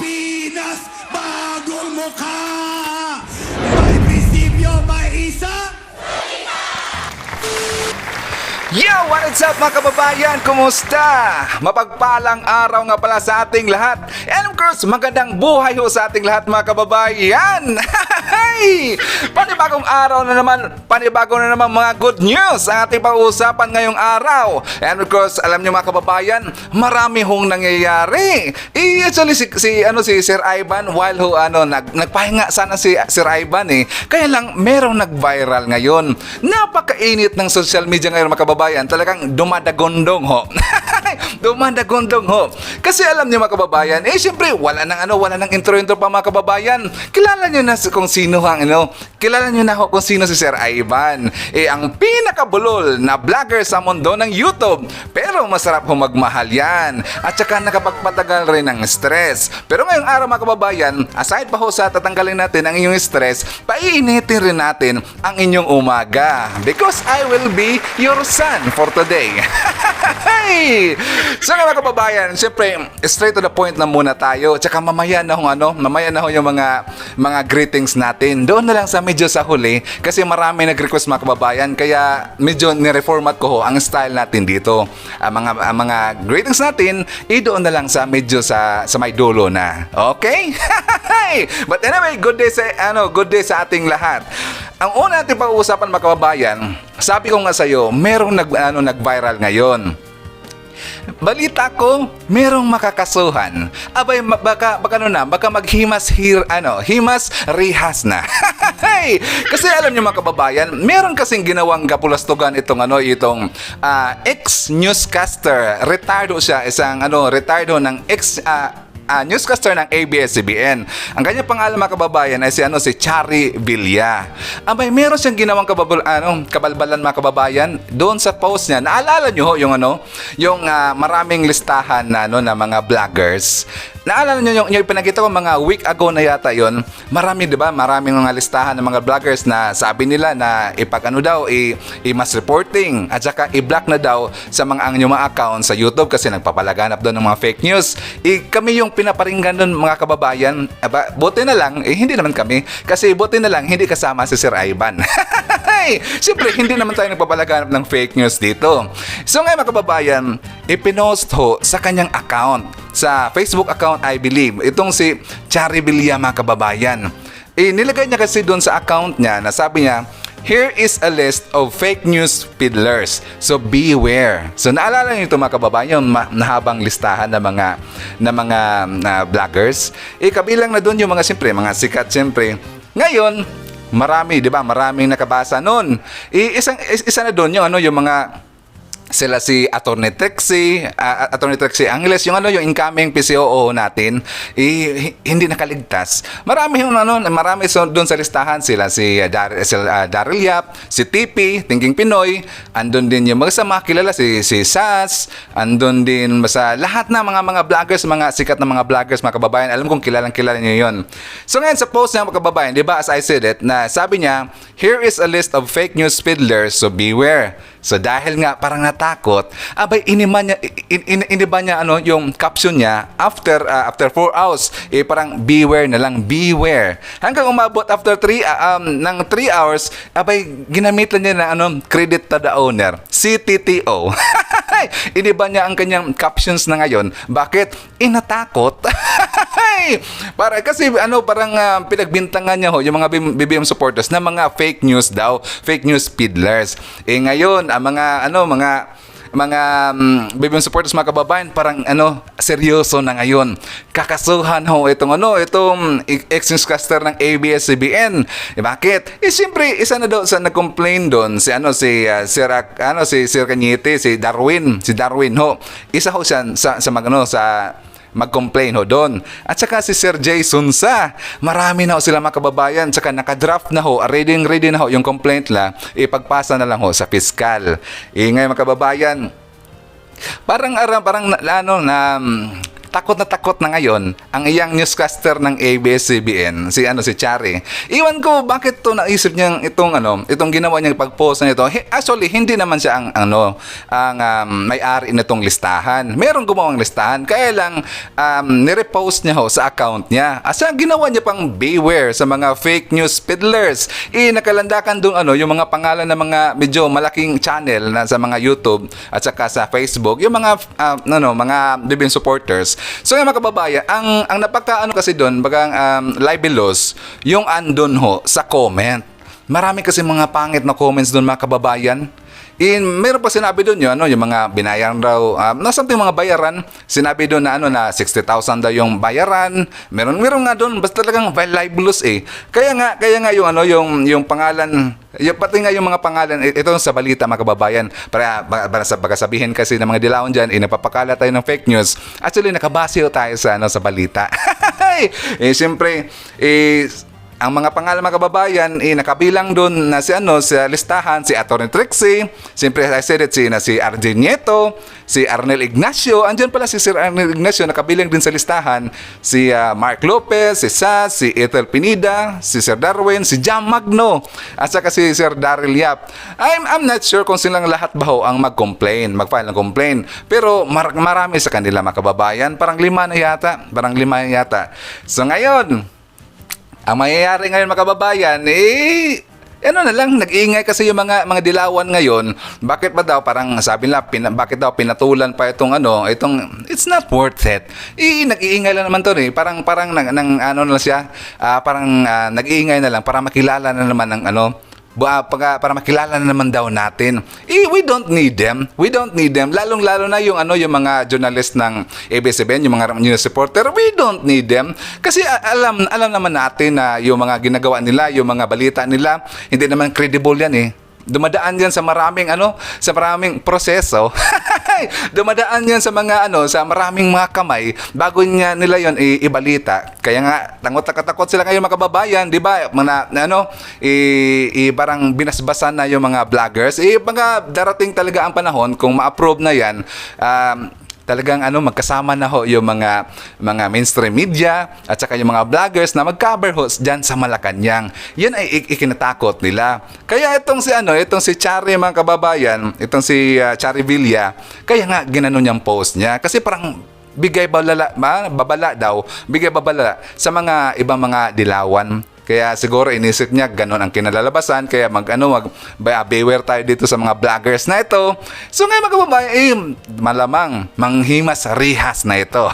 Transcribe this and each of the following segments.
Pilipinas, bagong mukha. May prinsipyo, may isa. Yo! What's up mga kababayan? Kumusta? Mapagpalang araw nga pala sa ating lahat. And of course, magandang buhay ho sa ating lahat mga kababayan. Panibagong araw na naman, panibago na naman mga good news ang ating pag-uusapan ngayong araw. And of course, alam niyo mga kababayan, marami hong nangyayari. Actually si Sir Ivan, while nagpahinga sana si Sir Ivan kaya lang merong nag-viral ngayon. Napakainit ng social media ngayon mga kababayan. Talagang dumadagondong ho. Dumadagondong ho. Kasi alam niyo mga kababayan, syempre wala nang intro pa mga kababayan. Kilala niyo na kung sino kilala niyo na ho kung sino si Sir Ivan. Ang pinakabulol na vlogger sa mundo ng YouTube. Pero masarap ho magmahal yan. At saka nakapagpatagal rin ng stress. Pero ngayong araw mga kababayan, aside pa ho sa tatanggalin natin ang inyong stress, paiinitin rin natin ang inyong umaga. Because I will be your sun for today. So mga kababayan, siyempre straight to the point na muna tayo. Tsaka mamaya na ho yung mga greetings natin. Doon na lang sa medyo sa huli kasi marami nag-request mga kababayan, kaya medyo ni-reformat ko ho ang style natin dito. Ang mga greetings natin, doon na lang sa medyo sa may dulo na. Okay? But anyway, good day sa ating lahat. Ang una natin pag-uusapan mga kababayan, sabi ko nga sa iyo, merong nag-viral ngayon. Balita ko, merong makakasuhan. Abay, baka maghimas rihas na. Kasi alam niyo mga kababayan, meron kasing ginawang kapulastugan itong ex-newscaster. Retardo siya, retardo ng newscaster ng ABS-CBN. Ang kanyang pangalan mga kababayan ay si Chari Villa. Abay, meron siyang ginawang kabalbalan mga kababayan doon sa post niya. Naalala niyo ho yung maraming listahan na mga vloggers. Naalala niyo yung pinakita ko mga week ago na yata yon. Maraming mga listahan ng mga vloggers na sabi nila na i-mass reporting at saka i-block na daw sa mga account sa YouTube kasi nagpapalaganap doon ng mga fake news. Kami yung pinaparinggan doon mga kababayan. Buti na lang, hindi naman kami. Kasi buti na lang, hindi kasama si Sir Ivan. Siyempre, hindi naman tayo nagpapalaganap ng fake news dito. So ngayon mga kababayan, ipinost ho sa kanyang account. Sa Facebook account, I believe. Itong si Chari Villa mga kababayan. Nilagay niya kasi doon sa account niya na sabi niya, here is a list of fake news peddlers. So beware. So naalala niyo ito mga kababayan, yung nahabang listahan ng mga vloggers. Kabilang na doon yung mga sikat siyempre. Ngayon, maraming nakabasa noon. Isa na doon yung mga sila si Attorney Trixie Angeles, yung incoming PCOO natin, hindi nakaligtas. Marami doon sa listahan sila si Daryl Yap, si TP, Thinking Pinoy, andun din yung mga kilala si Sas, andun din sa lahat na mga vloggers, mga sikat na mga vloggers mga kababayan. Alam kong kilala niyo yun. So ngayon sa post niya mga kababayan, as I said it, na sabi niya, here is a list of fake news peddlers, so beware. So dahil nga parang natakot, abay iniba niya yung caption niya after 4 hours. Parang beware na lang, beware. Hanggang umabot after 3 hours, abay ginamitan niya na credit to the owner, CTTO. Iniba niya ang kanyang captions na ngayon. Bakit? Inatakot. Kasi parang pinagbintangan niya yung mga BBM supporters na mga fake news daw, fake news peddlers. Ngayon ang mga BBM supporters mga kababayan parang seryoso na ngayon. Kakasuhan itong ex-newscaster ng ABS-CBN. Bakit? Siyempre isa na daw sa nag-complain doon si Sir Cañete, si Darwin ho. Isa ho siya sa mag-complain ho doon. At saka si Sir Jay Sunsa. Marami na ho sila mga kababayan. Saka nakadraft na ho, ready na ho yung complaint la. Ipagpasa na lang ho sa piskal. Ngayon mga kababayan, parang takot na ngayon ang iyang newscaster ng ABS-CBN, si Chari. Iwan ko bakit to naisip niyang itong ginawa niyang pag-post na ito. Actually, hindi naman siya may-ari nitong listahan. Merong gumawang listahan, kaya lang nirepost niya sa account niya. Asa ginawa niya pang beware sa mga fake news peddlers. Nakalandakan doon yung mga pangalan ng mga medyo malaking channel na sa mga YouTube at saka sa Facebook, yung mga mga Divine supporters. So mga kababayan, ang napaka kasi doon, bagang libelous, yung andon sa comment. Marami kasi mga pangit na comments doon mga kababayan. Meron pa sinabi doon yung mga binayaran raw, something mga bayaran. Sinabi doon na 60,000 daw yung bayaran. Meron nga doon, basta talagang libelous Kaya nga yung pangalan, pati nga yung mga pangalan, ito sa balita mga kababayan, para sa pagkasabihin kasi ng mga dilawan dyan, napapakala tayo ng fake news. Actually, nakabase tayo sa balita. Siyempre, ang mga pangalan mga kababayan, nakabilang doon na sa listahan, si Atty. Trixie, siyempre I said it, si RJ Nieto, si Arnel Ignacio, andyan pala si Sir Arnel Ignacio, nakabilang din sa listahan, si Mark Lopez, si Sas, si Ethel Pinida, si Sir Darwin, si Jam Magno, at saka si Sir Daryl Yap. I'm not sure kung silang lahat ba ang mag-file ng complaint, pero marami sa kanila mga kababayan, parang 5 na yata. So ngayon, ang mangyayari ngayon mga kababayan, nag-iingay kasi yung mga dilawan ngayon. Bakit ba daw, parang sabi nila, bakit daw pinatulan pa itong it's not worth it. Nag-iingay lang naman to Parang nag-iingay na lang para makilala na naman ng para makilala na naman daw natin. We don't need them. Lalong-lalo na yung mga journalist ng ABS-CBN, yung mga news reporter, we don't need them. Kasi alam naman natin na yung mga ginagawa nila, yung mga balita nila, hindi naman credible yan Dumadaan yan sa maraming proseso. Dumadaan yan sa maraming mga kamay bago nila yon ibalita. Kaya nga takot sila ngayon mga kababayan, 'di ba? Parang binasbasan na yung mga vloggers. Darating talaga ang panahon kung ma-approve na yan. Talagang magkasama na yung mga mainstream media at saka yung mga vloggers na mag-cover diyan sa Malacanang. Yan ay ikinatakot nila. Kaya itong si Chari mga kababayan, itong si Chari Villa, kaya nga ginano niyang post niya kasi parang bigay babala sa mga ibang mga dilawan. Kaya siguro inisip niya ganon ang kinalalabasan, kaya beware tayo dito sa mga vloggers na ito. So ngayon mga kababayan, malamang manghimas rihas na ito.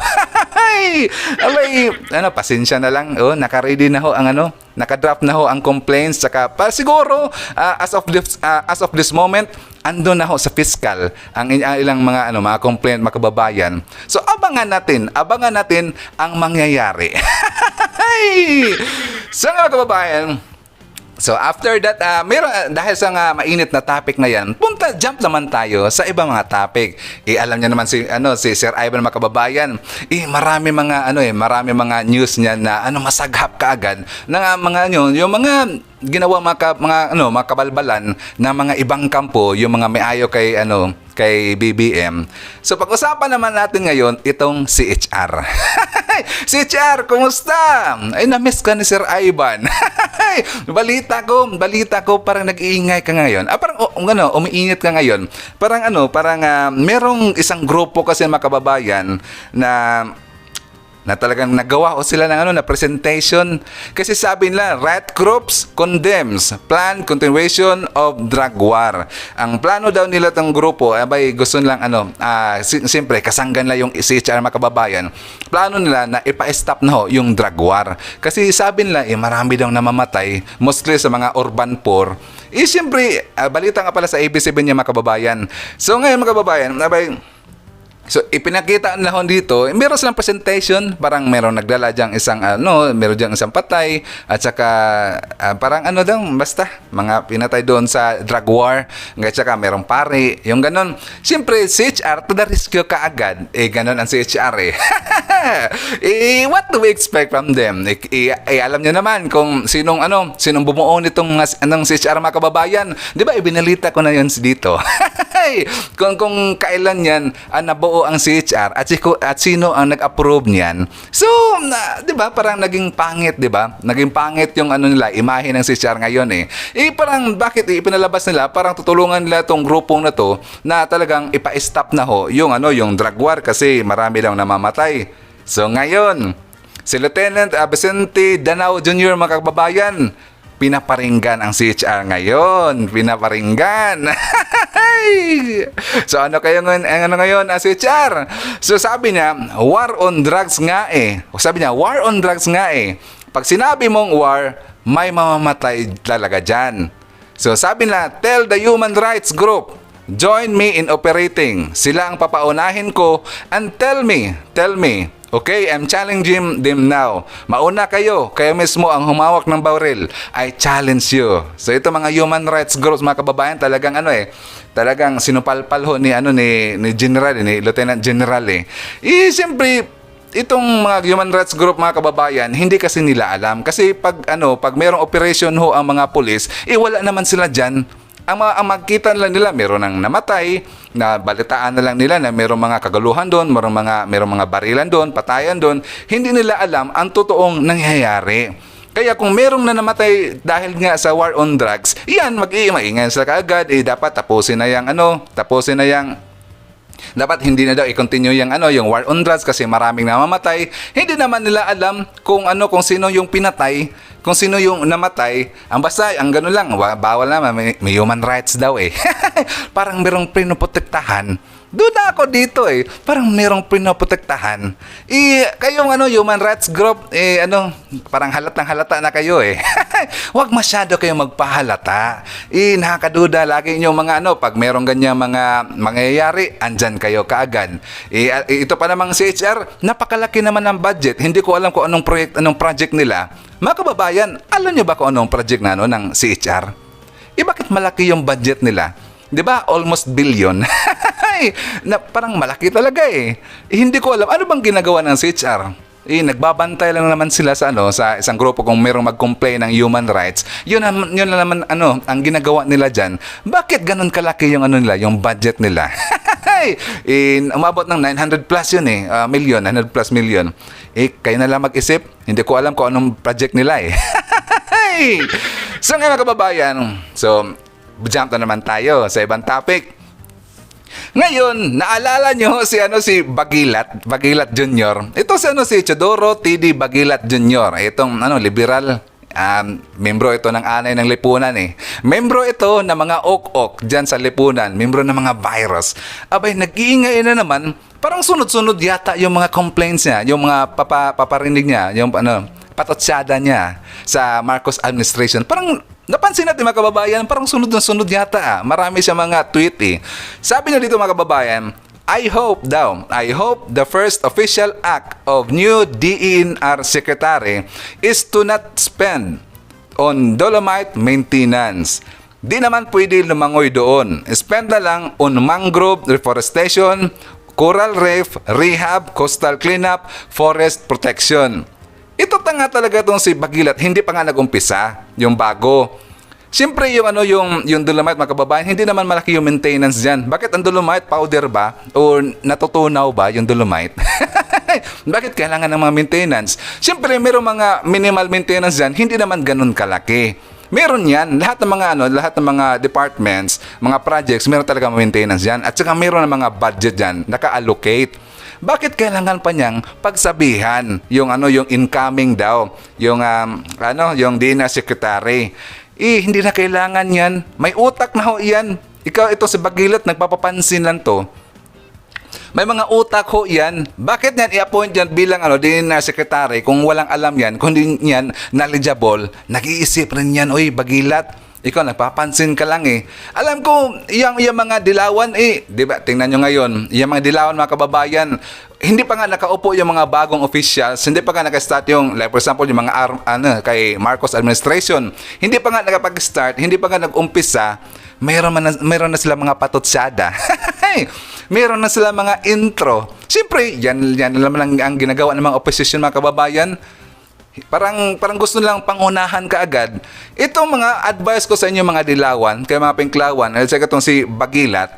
Pasensya na lang. Naka-ready na ang naka-draft na ang complaints, saka siguro as of this moment andun na sa fiscal ang ilang mga complaint mga kababayan. So abangan natin ang mangyayari. So mga kababayan, so after that, dahil sa mainit na topic na yan, jump naman tayo sa ibang mga topic. Alam niya naman si Sir Ivan mga kababayan, marami mga news niya na masaghap kaagad na yung mga ginawa mga kabalbalan na mga ibang kampo, yung mga may ayaw kay BBM. So pag-usapan naman natin ngayon itong si HR. Si HR, kumusta? Na-miss ka ni Sir Ivan. balita ko parang nag-iingay ka ngayon. Parang umiinit ka ngayon. Parang merong isang grupo kasi mga kababayan na talagang nagawa sila ng na presentation. Kasi sabi nila, Riot Groups condemns planned continuation of drug war. Ang plano daw nila tong grupo, gusto nilang siyempre kasanggan lang yung CHR mga kababayan. Plano nila na ipa-stop na yung drug war. Kasi sabi nila, marami daw namamatay, mostly sa mga urban poor. Siyempre, balita nga pala sa ABS-CBN niya mga kababayan. So ngayon mga kababayan, so, ipinakita na dito, meron silang presentation, parang meron nagdala diyang meron diyang isang patay, at saka, parang basta, mga pinatay doon sa drug war, at saka merong pare, yung ganon. Siyempre, CHR, to the rescue kaagad, ganon ang CHR What do we expect from them? Alam niyo naman kung sinong bumuo nitong si HR mga kababayan. 'Di ba ibinalita ko na 'yon dito. kung kailan yan nabuo ang CHR at sino ang nag-approve niyan. So, 'di ba, parang naging pangit, 'di ba? Naging pangit yung nila, imahe ng CHR ngayon eh. Parang bakit ipinalabas nila, parang tutulungan nila tong grupong na to na talagang ipa-stop na ho yung drug war kasi marami lang namamatay. So ngayon, si Lieutenant Vicente Danao Jr. mga kababayan, pinaparinggan ang CHR ngayon. Pinaparinggan. So ano ngayon CHR? So sabi niya, war on drugs nga eh. War on drugs nga eh. Pag sinabi mong war, may mamamatay talaga dyan. So sabi na, tell the human rights group, join me in operating. Sila ang papaunahin ko and tell me, okay, I'm challenging them now. Mauna kayo mismo ang humawak ng baril. I challenge you. So ito mga human rights groups mga kababayan, talagang talagang sinupalpal ho ni General, ni Lieutenant General eh. Siyempre, itong mga human rights group mga kababayan, hindi kasi nila alam. Kasi pag merong operation ho ang mga pulis, wala naman sila dyan. Ang magkita lang nila, meron nang namatay, na balitaan na lang nila na merong mga kagaluhan doon, merong mga barilan doon, patayan doon. Hindi nila alam ang totoong nangyayari. Kaya kung merong na namatay dahil nga sa war on drugs, yan, mag-iingay sila kaagad, dapat tapusin na yang dapat hindi na daw i-continue yung war on drugs kasi maraming namamatay. Hindi naman nila alam kung sino yung pinatay, kung sino yung namatay. Ang gano'n lang, bawal naman, may human rights daw eh. Parang merong pinoprotektahan. Doon ako dito eh. Parang merong pinoprotektahan. Kayong human rights group, parang halatang-halata na kayo eh. Huwag masyado kayong magpahalata. Nakakaduda lagi inyong pag merong ganyang mga mangyayari, andyan kayo kaagad. Ito pa namang CHR, napakalaki naman ng budget. Hindi ko alam kung anong project nila. Mga kababayan, alam nyo ba kung anong project ng CHR? Bakit malaki yung budget nila? 'Di ba? Almost billion. Na parang malaki talaga eh. Hindi ko alam ano bang ginagawa ng CHR. Nagbabantay lang naman sila sa isang grupo kung merong mag-complain ng human rights. Yun naman ang ginagawa nila diyan. Bakit ganun kalaki yung yung budget nila? Umabot ng 900 plus yun eh. Million, 900 plus million. Kayo na lang mag-isip. Hindi ko alam kung anong project nila eh. So ngayon mga kababayan, jump na naman tayo sa ibang topic. Ngayon, naalala nyo si Bagilat Jr. Ito si Chodoro T.D. Bagilat Jr. Itong liberal, membro ito ng anay ng lipunan eh. Membro ito ng mga ok-ok dyan sa lipunan, membro ng mga virus. Abay, nag-iingay na naman, parang sunod-sunod yata yung mga complaints niya, yung mga paparinig niya, yung patotsyada niya sa Marcos administration. Parang napansin natin mga kababayan, parang sunod na sunod yata. Marami siya mga tweet eh. Sabi niya dito mga kababayan, I hope the first official act of new DENR Secretary is to not spend on dolomite maintenance. Di naman pwede lumangoy doon. Spend na lang on mangrove reforestation, coral reef, rehab, coastal cleanup, forest protection. Ito nga talaga itong si Bagilat, hindi pa nga nag-umpisa, yung bago. Siyempre yung dolomite mga kababayan, hindi naman malaki yung maintenance dyan. Bakit ang dolomite, powder ba? O natutunaw ba yung dolomite? Bakit kailangan ng mga maintenance? Siyempre mayroong mga minimal maintenance dyan, hindi naman ganun kalaki. Meron yan, lahat ng mga departments, mga projects, meron talaga maintenance dyan. At saka meron ng mga budget dyan, naka-allocate. Bakit kailangan pa niyang pagsabihan yung incoming daw, yung DENR secretary? Hindi na kailangan yan. May utak na ho yan. Ito si Bagilat, nagpapapansin lang to. May mga utak ho yan. Bakit yan i-appoint yan bilang DENR secretary kung walang alam yan, kung hindi yan knowledgeable, nag-iisip rin yan, oy Bagilat. Ikaw, nagpapansin ka lang eh. Alam ko, yung mga dilawan di ba? Tingnan nyo ngayon, yung mga dilawan mga kababayan, hindi pa nga nakaupo yung mga bagong officials, hindi pa nga nag-start like for example, yung mga kay Marcos administration, hindi pa nga nakapag-start, hindi pa nga nag-umpisa, mayroon na sila mga patotsyada. meron na sila mga intro. Siyempre, yan naman ang ginagawa ng mga opposition, mga kababayan. Parang gusto nilang pangunahan kaagad. Itong mga advice ko sa inyo, mga dilawan, kay mga pinklawan, at saka itong si Bagilat,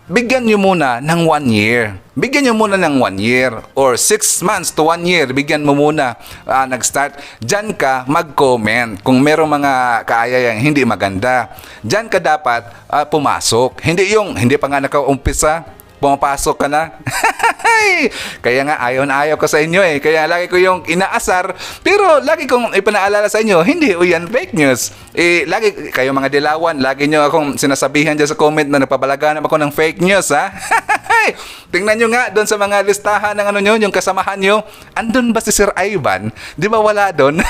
bigyan nyo muna ng 1 year. Bigyan nyo muna ng 1 year or 6 months to 1 year. Bigyan mo muna nag-start. Diyan ka mag-comment kung merong mga kaayayang hindi maganda. Diyan ka dapat pumasok. Hindi pa nga nakaumpisa, pumapasok ka na. Kaya nga ayaw na ayaw ko sa inyo eh. Kaya lagi ko yung inaasar. Pero lagi kong ipinaalala sa inyo, hindi o yan fake news. Lagi kayo mga dilawan, lagi nyo akong sinasabihan dyan sa comment na napabalaganap ako ng fake news, ha? Tingnan nyo nga doon sa mga listahan ng ano nyo, yung kasamahan nyo. Andun ba si Sir Ivan? Di ba wala doon?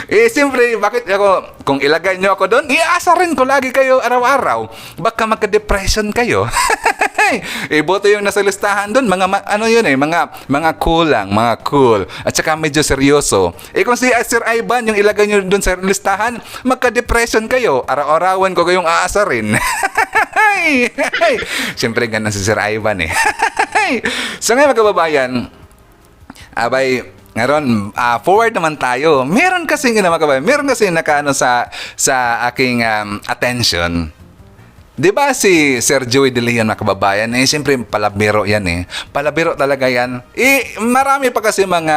Siyempre, bakit ako, kung ilagay nyo ako doon, iaasarin ko lagi kayo araw-araw. Baka magka-depression kayo. Boto yung nasa listahan doon, mga cool lang, mga cool. At saka medyo seryoso. Kung si Sir Ivan, yung ilagay nyo doon sa listahan, magka-depression kayo. Araw-arawan ko kayong aasarin. Siyempre, ganun si Sir Ivan eh. So ngayon, mga kababayan, ngayon, forward naman tayo. Meron kasi nakaano sa aking attention. 'Di ba si Sir Joey De Leon, mga kababayan? Siyempre palabiro 'yan eh. Palabiro talaga 'yan. Marami pa kasi mga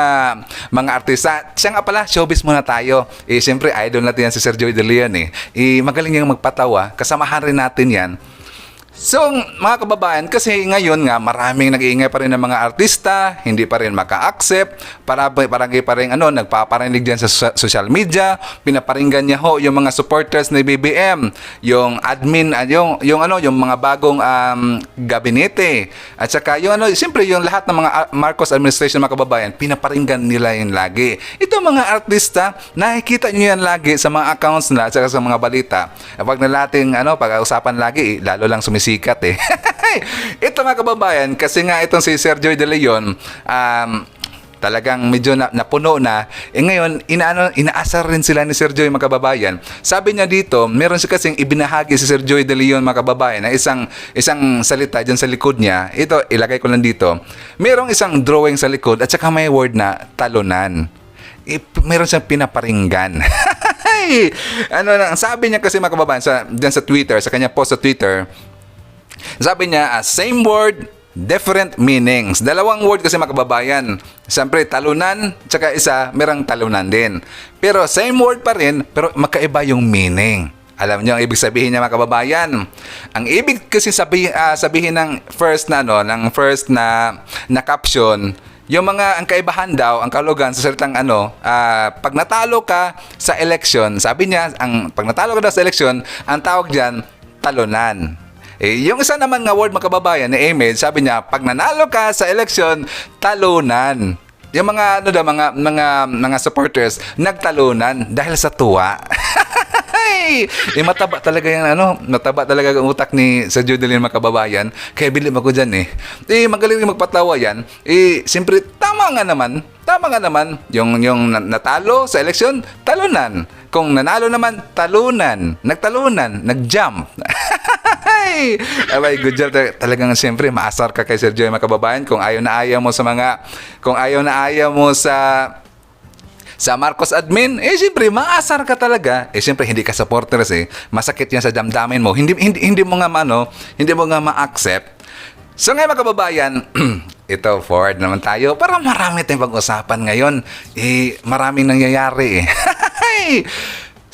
artista. Siya nga pala, showbiz muna tayo. Siyempre idol natin yan si Sir Joey De Leon eh. Magaling yang magpatawa. Kasamahan rin natin 'yan. So, mga kababayan, kasi ngayon nga maraming nag-iingay pa rin ng mga artista, hindi pa rin maka-accept, parang pa rin nagpaparinig diyan sa social media, pinaparinggan niya yung mga supporters ni BBM, yung admin, yung mga bagong gabinete, at saka siyempre yung lahat ng mga Marcos administration, mga kababayan, pinaparinggan nila yun lagi. Ito mga artista, nakikita niyo yan lagi sa mga accounts nila at saka sa mga balita. Pag nating pag-uusapan lagi, lalo lang sumisikat eh. Ito mga kababayan, kasi nga itong si Sir Joey De Leon, talagang medyo napuno na. Ngayon, inaasar rin sila ni Sir Joey, mga kababayan. Sabi niya dito, meron siya kasing ibinahagi si Sir Joey De Leon, mga kababayan, na isang salita dyan sa likod niya. Ito, ilagay ko lang dito. Merong isang drawing sa likod at saka may word na talunan. Meron siyang pinaparinggan. Sabi niya kasi, mga kababayan, dyan sa Twitter, sa kanya post sa Twitter, sabi niya, same word, different meanings. Dalawang word kasi, mga kababayan. Siyempre, talunan, tsaka isa, merang talunan din. Pero same word pa rin, pero magkaiba yung meaning. Alam niyo ang ibig sabihin niya, mga kababayan? Ang ibig kasi sabihin ng first na caption, yung ang kaibahan daw, ang kalugan sa salitang pag natalo ka sa election, sabi niya, pag natalo ka daw sa election, ang tawag diyan, talunan. Yung isa naman nga word, mga kababayan, ni Emil, sabi niya, pag nanalo ka sa election, talunan. Yung mga supporters, nagtalunan dahil sa tuwa. Mataba talaga yung utak ni Sir Joey De Leon, mga kababayan. Kaya bilib ako dyan eh. Magaling rin magpatawa yan. Siyempre, tama nga naman. Yung natalo sa eleksyon, talunan. Kung nanalo naman, talunan. Nagtalunan, nag-jump. Good job. Talagang siyempre, maasar ka kay Sir Joey, mga kababayan. Kung ayaw na ayaw mo sa Marcos admin, siyempre, maasar ka talaga. Siyempre, hindi ka supporters eh. Masakit yan sa damdamin mo. Hindi mo nga ma-accept. So ngayon, mga kababayan, ito, forward naman tayo. Para marami tayong pag-usapan ngayon. Maraming nangyayari eh.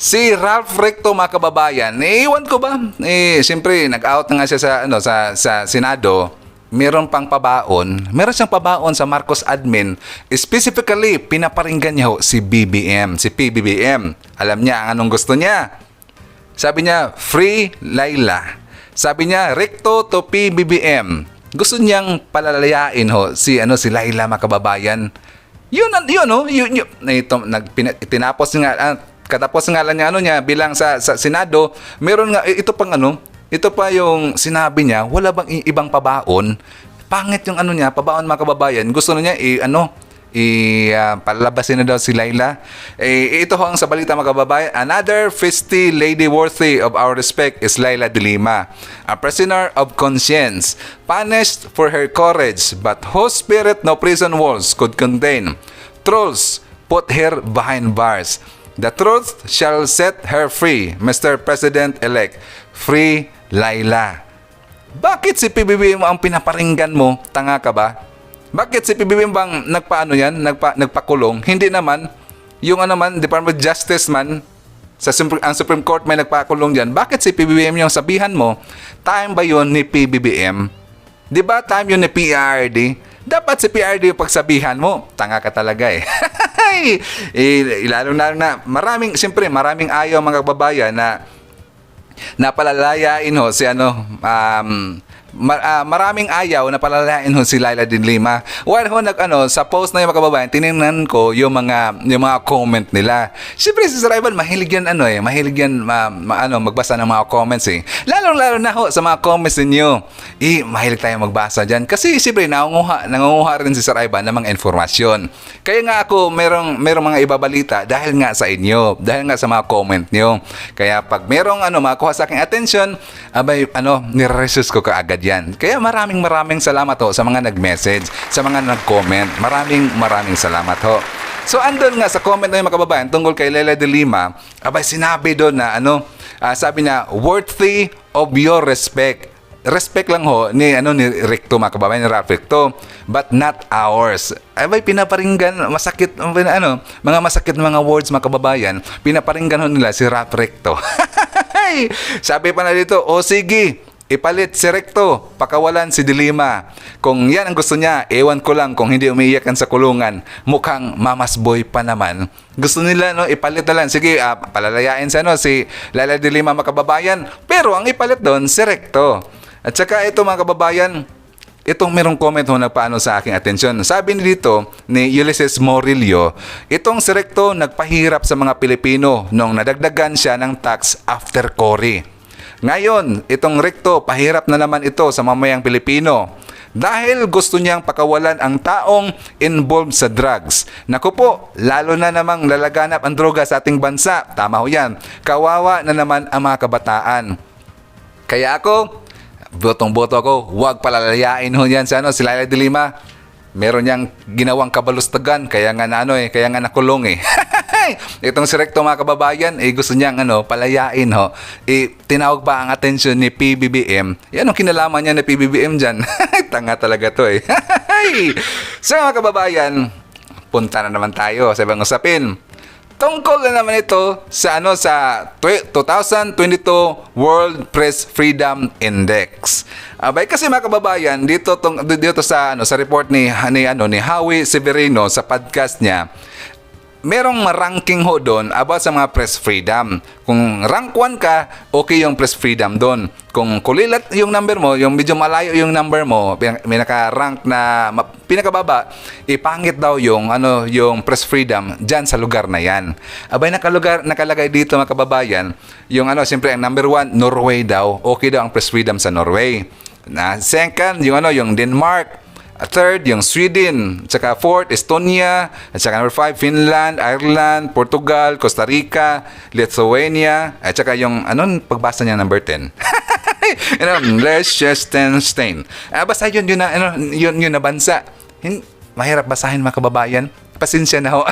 Si Ralph Recto, mga kababayan, iwan ko ba? Siyempre, nag-out na nga siya sa Senado. Meron siyang pabaon sa Marcos admin. Specifically, pinaparinggan niya si PBBM. Alam niya ang anong gusto niya. Sabi niya, free Laila. Sabi niya, Recto to PBBM. Gusto niyang palalayain si Laila, mga kababayan. Tinapos nga, katapos nga lang niya bilang sa Senado, meron nga ito pa yung sinabi niya, wala bang ibang pabaon? Pangit yung pabaon, mga kababayan. Gusto niya palabasin na daw si Laila. Ito ho ang sa balita mga kababayan. Another feisty lady worthy of our respect is Laila de Lima, a prisoner of conscience, punished for her courage, but whose spirit no prison walls could contain. Trolls put her behind bars. The truth shall set her free, Mr. President-elect. Free Laila. Bakit si PBBM ang pinaparinggan mo? Tanga ka ba? Bakit si PBBM bang nagpakulong? Hindi naman. Yung Department of Justice man, ang Supreme Court may nagpakulong dyan. Bakit si PBBM yung sabihan mo? Time ba yun ni PBBM? Di ba time yun ni PRD? Dapat si PRD yung pagsabihan mo. Tanga ka talaga eh. Lalo na maraming ayaw mga kababayan na napalalayain ho si maraming ayaw na palalayain ho si Laila de Lima. While ho sa post na yung mga kababayan, tinignan ko yung mga comment nila. Siyempre si Sir Ivan mahilig yan magbasa ng mga comments eh. Lalo na ho sa mga comments ninyo. Mahilig tayo magbasa diyan kasi siyempre nangunguha rin si Sir Ivan ng mga informasyon. Kaya nga ako merong mga ibabalita dahil nga sa inyo, dahil nga sa mga comment nyo. Kaya pag merong makuha sa aking attention, nire-research ko kaagad yan. Kaya maraming salamat ho sa mga nag-message, sa mga nag-comment. Maraming salamat ho. So andun nga sa comment na yung mga kababayan tungkol kay Laila de Lima, sinabi doon na sabi na worthy of your respect. Respect lang ho ni Recto mga kababayan, ni Ralph Recto, but not ours. Pinaparinggan masakit mga masakit na mga words mga kababayan, pinaparinggan ho nila si Ralph Recto. Sabi pa na dito, sige, ipalit si Recto, pakawalan si de Lima. Kung yan ang gusto niya, ewan ko lang kung hindi umiiyakan sa kulungan. Mukhang mamas boy pa naman. Gusto nila ipalit na lang. Sige, palalayain si Laila de Lima mga kababayan. Pero ang ipalit doon si Recto. At saka ito mga kababayan, itong merong comment ho nagpaano sa aking atensyon. Sabi dito ni Ulysses Morillo, itong si Recto nagpahirap sa mga Pilipino nung nadagdagan siya ng tax after Cory. Ngayon, itong Recto, pahirap na naman ito sa mamayang Pilipino dahil gusto niyang pakawalan ang taong involved sa drugs. Naku po, lalo na namang lalaganap ang droga sa ating bansa. Tama ho yan. Kawawa na naman ang mga kabataan. Kaya ako, botong-boto ako, huwag palalayain ho yan si Laila de Lima. Meron niyang ginawang kabalustagan, kaya nga nakulong eh. Itong si Recto mga kababayan, gusto niyang palayain ho. Tinawag pa ang atensyon ni PBBM. Yan ang kinalaman niya ni PBBM dyan. Tanga talaga to eh. So mga kababayan, punta na naman tayo sa ibang usapin. Tungkol na naman ito sa 2022 World Press Freedom Index. Kasi mga kababayan, dito sa report ni Howie Severino sa podcast niya, merong ranking ho doon about sa mga press freedom. Kung rank 1 ka, okay yung press freedom doon. Kung kulilat yung number mo, yung medyo malayo yung number mo, may naka-rank na pinakababa, ipangit daw yung press freedom dyan sa lugar na yan. Nakalagay dito mga kababayan, yung siyempre ang number 1, Norway daw. Okay daw ang press freedom sa Norway. Second, yung Denmark. Third, yung Sweden. Tsaka fourth, Estonia. At saka number 5, Finland, Ireland, Portugal, Costa Rica, Lithuania. At saka yung, pagbasa niya number 10? Liechtenstein. Basta yun na bansa. Mahirap basahin mga kababayan. Pasensya na ho.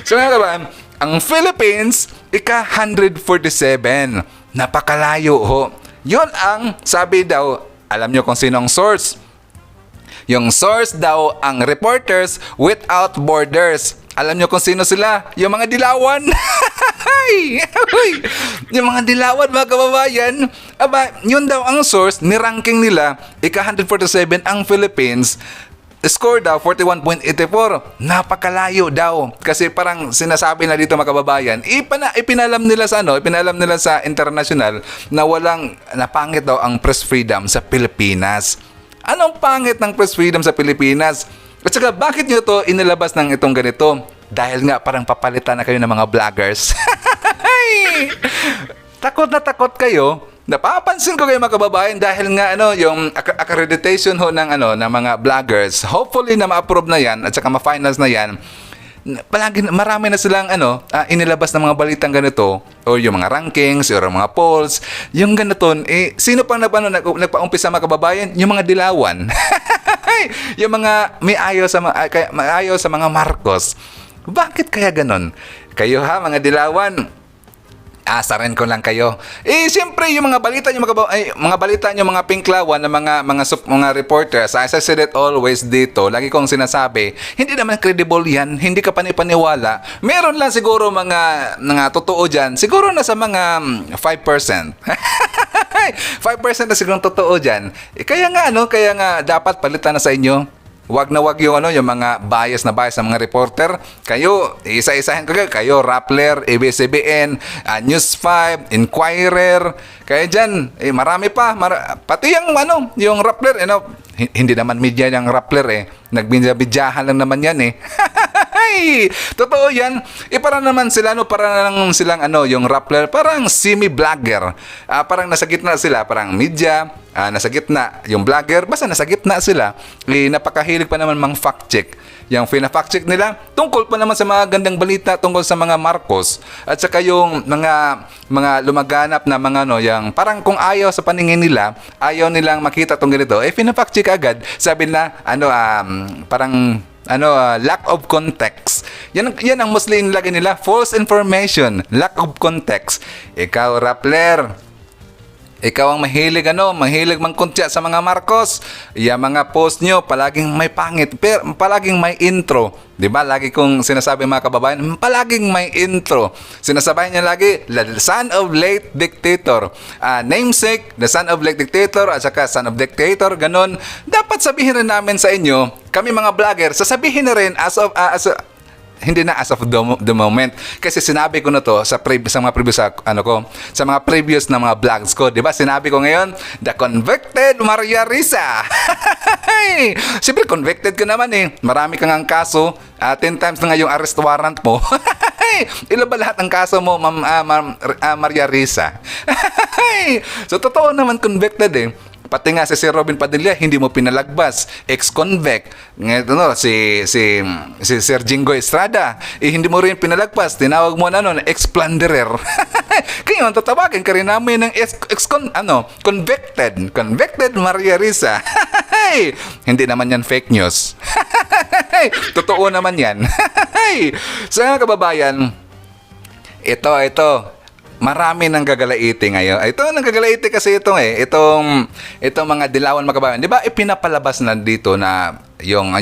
So mga kababayan, ang Philippines, ika-147. Napakalayo ho. Yun ang sabi daw, alam nyo kung sino ang source. Yung source daw ang Reporters Without Borders. Alam nyo kung sino sila? Yung mga dilawan. Yung mga dilawan mga kababayan. Yun daw ang source, ni-ranking nila, ika-147 ang Philippines. Score daw 41.84. Napakalayo daw. Kasi parang sinasabi na dito mga kababayan, ipinalam nila sa international na napangit daw ang press freedom sa Pilipinas. Anong pangit ng press freedom sa Pilipinas? At saka bakit nyo to inilabas ng itong ganito? Dahil nga parang papalitan na kayo ng mga vloggers. Takot na takot kayo napapansin ko kayo mga kababayan dahil nga yung accreditation ho ng mga vloggers, hopefully na ma-approve na yan at saka ma-finals na yan. Palagi marami na silang inilabas ng mga balitang ganito o yung mga rankings o mga polls, yung ganito, sino pang nagpa-umpisa mga kababayan? Yung mga dilawan. Yung mga may ayaw sa mga Marcos. Bakit kaya ganon? Kayo ha, mga dilawan, asarin ko lang kayo. Siyempre yung mga balita nyo, mga balita nyo, mga pinklawan ng mga reporters, as I said it always dito, lagi kong sinasabi, hindi naman credible yan, hindi ka panipaniwala. Meron lang siguro mga totoo dyan, siguro na sa mga 5%. 5% na siguro totoo dyan. Kaya nga dapat palitan na sa inyo. Wag na wag yung yung mga bias na mga reporter. Kayo, isa-isahin ko kayo, Rappler, ABS-CBN, News 5, Inquirer. Kaya diyan, marami pa, pati yung Rappler, hindi naman media yung Rappler nagbidyahan lang naman yan totoo yan. Para naman sila parang silang yung Rappler, parang semi-vlogger. Parang nasa gitna sila, parang media, nasa gitna yung vlogger, basta nasa gitna sila. Napakahilig pa naman mang fact check. Yung fina-fact check nila tungkol pa naman sa mga gandang balita tungkol sa mga Marcos at saka yung mga lumaganap na mga yung parang kung ayaw sa paningin nila, ayaw nilang makita tong ganito, fina-fact check agad. Sabi na parang lack of context. Yan ang mostly nilagay nila, false information, lack of context. Ikaw, Rappler, ikaw ang mahilig mangkuntya sa mga Marcos. Yung mga post nyo palaging may pangit, pero palaging may intro. 'Di ba? Lagi kong sinasabi mga kababayan, palaging may intro. Sinasabayan niya lagi, the son of late dictator. Namesake, the son of late dictator at saka son of dictator, ganon. Dapat sabihin rin namin sa inyo, kami mga vlogger, sasabihin na rin as hindi na as of the moment, kasi sinabi ko na to sa mga previous sa mga previous na mga vlogs ko, 'di ba? Sinabi ko ngayon, the convicted Maria Risa. Siyempre convicted ka naman marami kang ang kaso, 10 times na nga yung arrest warrant mo. Ilan ba lahat ng kaso mo, Maria Risa? So totoo naman convicted Pati nga si Sir Robin Padilla, hindi mo pinalagbas. Ex-convict. Si Sir Jingo Estrada, hindi mo rin pinalagpas. Tinawag mo ex-plunderer. Kaya tatawagin ka rin namin ng convicted. Convicted Maria Risa. Hindi naman yan fake news. Totoo naman yan. Sa kababayan, ito. Marami nang gagalaiti ngayon. Ito nang gagalaiti kasi itong mga dilawan mga kababayan. 'Di ba ipinapalabas na dito na yung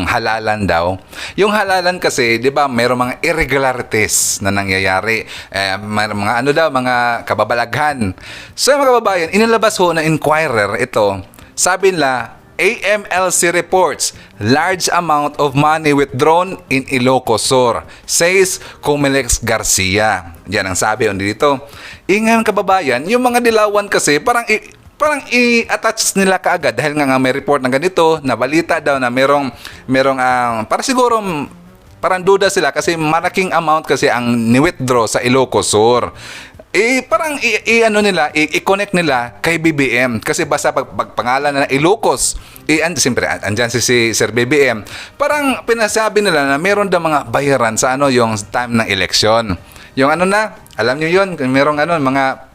halalan daw. Yung halalan kasi, 'di ba, mayroong mga irregularities na nangyayari. Mga mga kababalaghan. So mga kababayan, inilabas ho ng Inquirer ito. Sabi nila, AMLC reports large amount of money withdrawn in Ilocos Sur, says Comelec Garcia. Yan ang sabi dito. Ngayon kababayan, yung mga dilawan kasi parang i-attach nila kaagad dahil nga may report na ganito, na balita daw na merong para siguro parang duda sila kasi malaking amount kasi ang ni-withdraw sa Ilocos Sur. Parang i-connect nila kay BBM kasi basta pagpangalan na Ilocos, siyempre andyan si Sir BBM, parang pinasabi nila na meron daw mga bayaran sa yung time ng eleksyon. Yung alam niyo yun, merong mga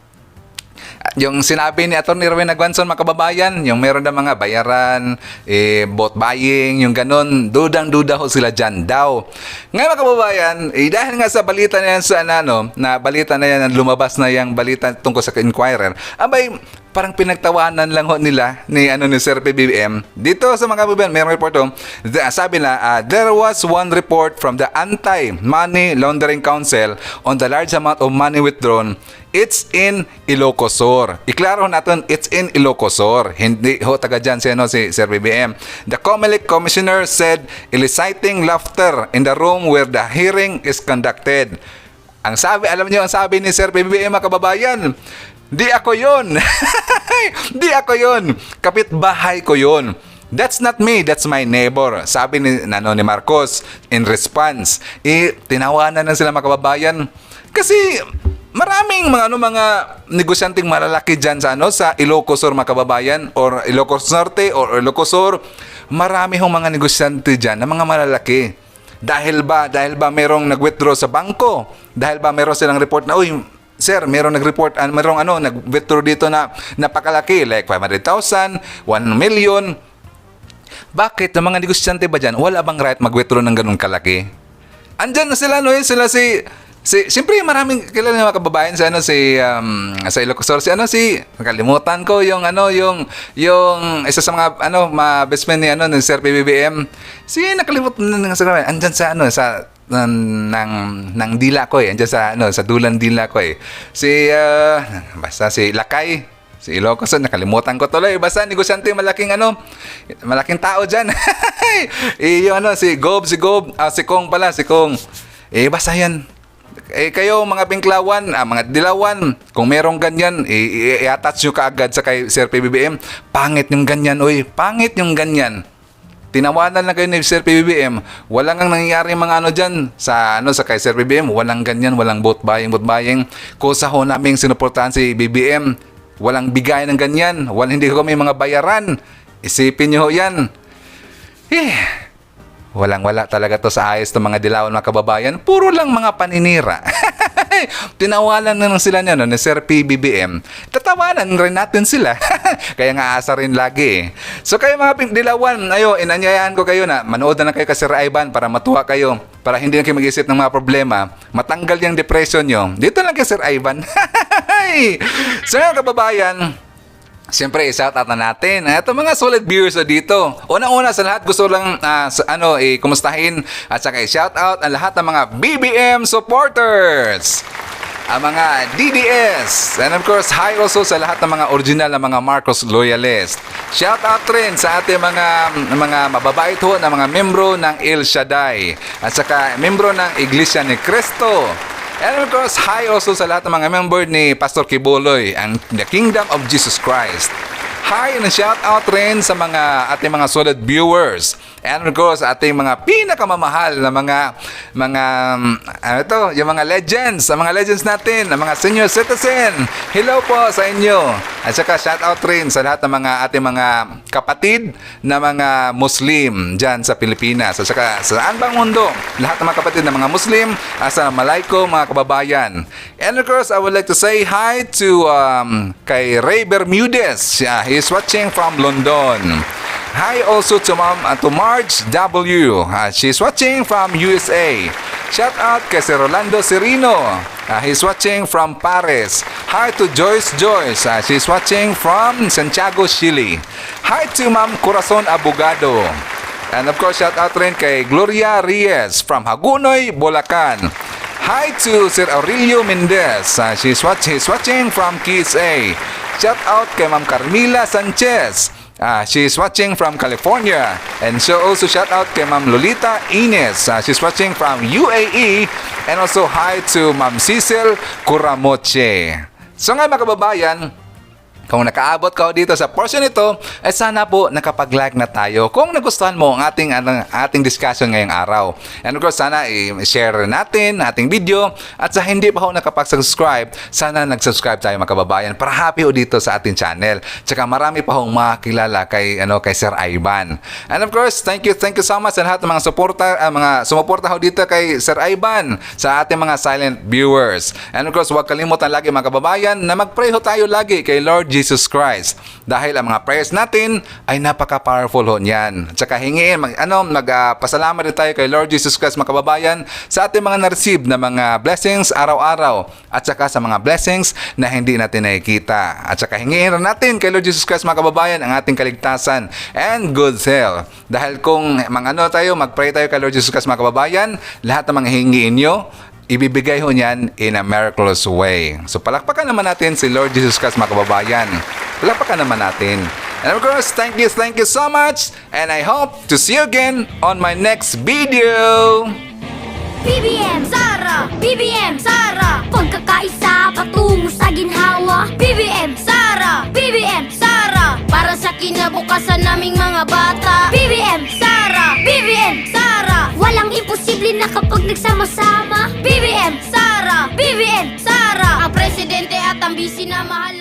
yung sinabi ni Atty. Rowena Guanzon, mga kababayan, yung meron na mga bayaran, vote buying, yung ganun, dudang-duda ho sila dyan daw. Ngayon mga kababayan, dahil nga sa balita na yan na balita na yan, lumabas na yung balita tungkol sa Inquirer, parang pinagtawanan lang ho nila ni Sir BBM. Dito sa mga kababayan, mayroong report sabi na, there was one report from the Anti-Money Laundering Council on the large amount of money withdrawn. It's in Ilocos Sur. Iklaro natin, it's in Ilocos Sur. Hindi ho taga dyan si Sir BBM. The Comelec commissioner said, eliciting laughter in the room where the hearing is conducted. Alam niyo ang sabi ni Sir BBM, mga kababayan, di ako yun. Di ako yun. Kapitbahay ko yun. That's not me, that's my neighbor. Sabi ni Marcos in response. Tinawanan na sila, mga kababayan. Kasi maraming mga negosyanteng malalaki diyan sa Ilocos Sur, mga kababayan, or Ilocos Norte or Ilocos Sur. Marami hong mga negosyante diyan na mga malalaki. Dahil ba merong nag-withdraw sa bangko? Dahil ba meron silang report na, uy, sir, merong nag-report, nag-withdraw dito na napakalaki, like 500,000, 1 million. Bakit? Ang mga negosyante ba dyan, wala bang right mag-withdraw ng ganun kalaki? Andyan na sila, siyempre maraming kilala ng mga kababayan sa sa Ilocos Sur, nakalimutan ko yung isa sa mga best friend ni ng Sir PBBM. Nakalimutan na sa andyan sa ng dila ko andyan sa dulan dila ko basta si Lakay, si Ilocos, nakalimutan ko tuloy. Basta negosyante, malaking tao dyan. Si Gob, si Kong pala, si Kong. Basta yan. Kayo mga Pinklawan, mga Dilawan, kung merong ganyan, i-attach nyo kaagad sa kay Sir PBBM. Pangit yung ganyan, pangit yung ganyan. Tinawanan lang kayo ni Sir PBBM, walang ang nangyayari mga dyan sa kay Sir PBBM, walang ganyan, walang vote buying. Kusa ho naming sinuportahan si BBM, walang bigay ng ganyan, hindi ko kami mga bayaran. Isipin nyo yan. Walang-wala talaga to sa ayos ng mga Dilawan, mga kababayan. Puro lang mga paninira. Tinawalan na lang sila niya ni Sir PBBM. Tatawanan rin natin sila. Kaya nga asa rin lagi. So kayo mga Dilawan, inanyayahan ko kayo na manood na kayo kay Sir Ivan para matuwa kayo. Para hindi na kayo mag-isip ng mga problema. Matanggal yung depression nyo. Dito lang kay Sir Ivan. So mga kababayan, siyempre, i-shout out na natin. Ito mga solid viewers dito. Una-una sa lahat, gusto lang kumustahin at saka i-shout out ang lahat ng mga BBM supporters. Ang mga DDS. And of course, hi also sa lahat ng mga original na mga Marcos loyalist. Shout out rin sa ating mga mababait ho na mga membro ng El Shaddai. At saka membro ng Iglesia ni Cristo. And of course, hi also sa lahat ng mga member ni Pastor Kibuloy, ang The Kingdom of Jesus Christ. Hi and shout out rin sa ating mga solid viewers. And of course, ating mga pinakamamahal na yung mga legends, ang mga legends natin, ang mga senior citizen. Hello po sa inyo. At saka shout out rin sa lahat ng ating mga kapatid na mga Muslim dyan sa Pilipinas. At saka saan bang mundo, lahat ng mga kapatid na mga Muslim, Assalamualaikum mga kababayan. And of course, I would like to say hi to kay Ray Bermudez. He's watching from London. Hi also to Marge W. She's watching from USA. Shout out kay si Rolando Serino. He's watching from Paris. Hi to Joyce. She's watching from Santiago, Chile. Hi to Ma'am Corazon Abogado. And of course, shout out rin kay Gloria Reyes from Hagunoy, Bulacan. Hi to Sir Aurelio Mendez. He's watching from Keys A. Shout out kay Ma'am Carmila Sanchez. She's watching from California. And so also shout out kay Ma'am Lolita Ines. She's watching from UAE. And also hi to Ma'am Cecil Curamoche. So nga mga kababayan, kung nakaabot ka dito sa portion ito, sana po nakapag-like na tayo kung nagustuhan mo ang ating discussion ngayong araw. And of course, sana i-share natin ating video. At sa hindi pa ho nakapag-subscribe, sana nag-subscribe tayo mga kababayan para happy ho dito sa ating channel. Tsaka marami pa hong makakilala kay Sir Ivan. And of course, thank you so much sa lahat ng mga sumuporta ho dito kay Sir Ivan, sa ating mga silent viewers. And of course, huwag kalimutan lagi mga kababayan na mag-pray ho tayo lagi kay Lord Jesus Christ. Dahil ang mga prayers natin ay napaka-powerful ho niyan. At saka hingiin, pasalamat rin tayo kay Lord Jesus Christ mga kababayan sa ating mga na-receive na mga blessings araw-araw. At saka sa mga blessings na hindi natin nakikita. At saka hingiin rin natin kay Lord Jesus Christ mga kababayan ang ating kaligtasan and good health. Dahil kung mag-pray tayo kay Lord Jesus Christ mga kababayan, lahat ng mga hingiin nyo, ibibigay ho niyan in a miraculous way. So palakpakan naman natin si Lord Jesus Christ mga kababayan. Palakpakan naman natin. And of course, thank you so much. And I hope to see you again on my next video. BBM Sara, BBM Sara, pagkakaisa patungo sa ginhawa. BBM Sara, BBM Sara, para sa kinabukasan naming mga bata. BBM Sara, BBM Sara, walang imposible na kapag nagsama-sama. BBM Sara, BBM Sara, busy na mahal